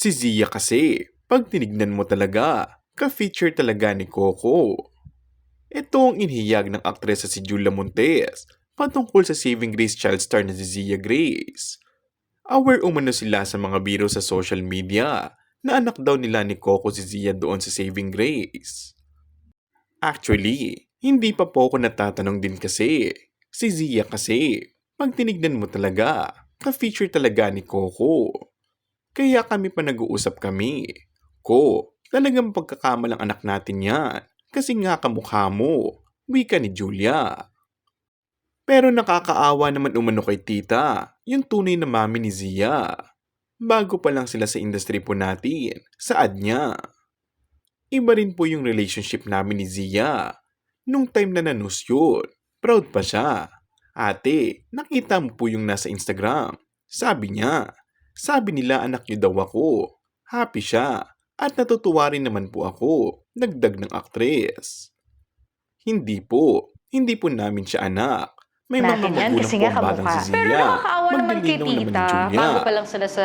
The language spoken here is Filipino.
Si Zia kasi, pag tinignan mo talaga, ka-feature talaga ni Coco. Ito ang inihayag ng aktresa si Julia Montes patungkol sa Saving Grace child star na si Zia Grace. Aware umano sila sa mga biro sa social media na anak daw nila ni Coco si Zia doon sa Saving Grace. Actually, hindi pa po ako natatanong din kasi. Si Zia kasi, pag tinignan mo talaga, ka-feature talaga ni Coco. Kaya kami pa nag-uusap kami. Talagang pagkakamalang anak natin yan. Kasi nga kamukha mo. Wika ni Julia. Pero nakakaawa naman umano kay tita, yung tunay na mami ni Zia. Bago pa lang sila sa industry po natin, saad niya. Iba rin po yung relationship namin ni Zia. Nung time na nanus yun, proud pa siya. Ate, nakita mo po yung nasa Instagram. Sabi niya, sabi nila anak niyo daw ako. Happy siya. At natutuwa rin naman po ako. Dagdag ng aktres. Hindi po namin siya anak. May mga Natin yan magulang kasi po nga ang batang kamukha. si Pero Zia. nakakaawa naman kay Maglilinaw naman ni tita. Julia. Bago pa lang sila sa